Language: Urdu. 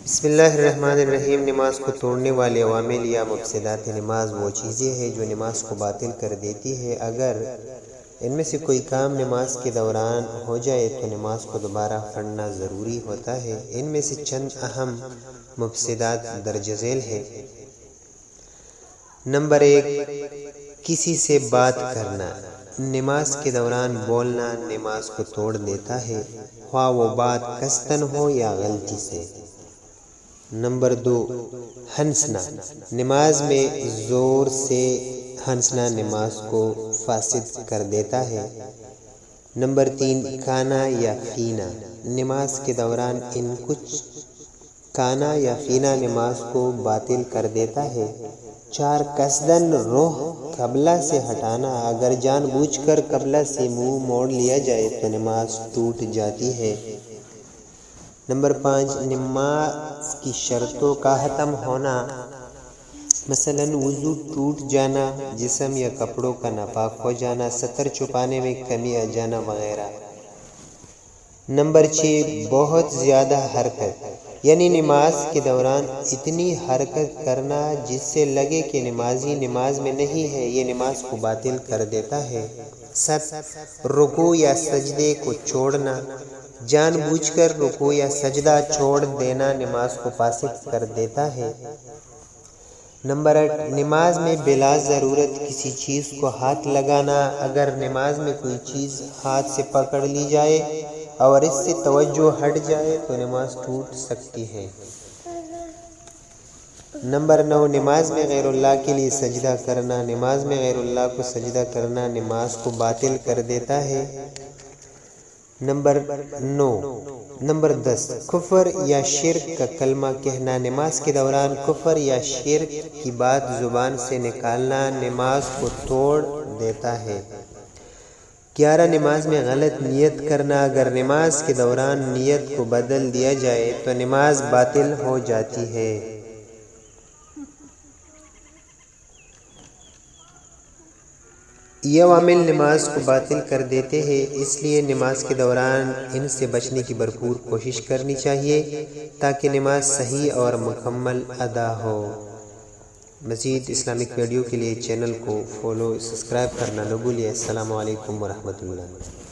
بسم اللہ الرحمن الرحیم۔ نماز کو توڑنے والے عوامل یا مفسدات نماز وہ چیزیں ہیں جو نماز کو باطل کر دیتی ہے۔ اگر ان میں سے کوئی کام نماز کے دوران ہو جائے تو نماز کو دوبارہ پڑھنا ضروری ہوتا ہے۔ ان میں سے چند اہم مفسدات درج ذیل ہیں۔ نمبر 1، کسی سے بات کرنا۔ نماز کے دوران بولنا نماز کو توڑ دیتا ہے، خواہ وہ بات قصداً ہو یا غلطی سے۔ نمبر 2، ہنسنا۔ نماز میں زور سے ہنسنا نماز کو فاسد کر دیتا ہے۔ نمبر 3، کانا یا فینا۔ نماز کے دوران ان کچھ کانا یا فینا نماز کو باطل کر دیتا ہے۔ 4، قصداً رخ قبلہ سے ہٹانا۔ اگر جان بوجھ کر قبلہ سے منہ موڑ لیا جائے تو نماز ٹوٹ جاتی ہے۔ نمبر 5، نماز کی شرطوں کا ختم ہونا، مثلاً وضو ٹوٹ جانا، جسم یا کپڑوں کا ناپاک ہو جانا، ستر چھپانے میں کمی آ جانا وغیرہ۔ نمبر 6، بہت زیادہ حرکت، یعنی نماز کے دوران اتنی حرکت کرنا جس سے لگے کہ نمازی نماز میں نہیں ہے، یہ نماز کو باطل کر دیتا ہے۔ 7، رکوع یا سجدے کو چھوڑنا۔ جان بوجھ کر رکوع یا سجدہ چھوڑ دینا نماز کو فاسد کر دیتا ہے۔ نمبر 8، نماز میں بلا ضرورت کسی چیز کو ہاتھ لگانا۔ اگر نماز میں کوئی چیز ہاتھ سے پکڑ لی جائے اور اس سے توجہ ہٹ جائے تو نماز ٹوٹ سکتی ہے۔ نمبر 9، نماز میں غیر اللہ کے لیے سجدہ کرنا۔ نماز میں غیر اللہ کو سجدہ کرنا نماز کو باطل کر دیتا ہے۔ نمبر 10، کفر یا شرک کا کلمہ کہنا۔ نماز کے دوران کفر یا شرک کی بات زبان سے نکالنا نماز کو توڑ دیتا ہے۔ 11، نماز میں غلط نیت کرنا۔ اگر نماز کے دوران نیت کو بدل دیا جائے تو نماز باطل ہو جاتی ہے۔ یہ عوامل نماز کو باطل کر دیتے ہیں، اس لیے نماز کے دوران ان سے بچنے کی بھرپور کوشش کرنی چاہیے تاکہ نماز صحیح اور مکمل ادا ہو۔ مزید اسلامک ویڈیو کے لیے چینل کو فالو سبسکرائب کرنا نہ بھولیں۔ السلام علیکم ورحمۃ اللہ۔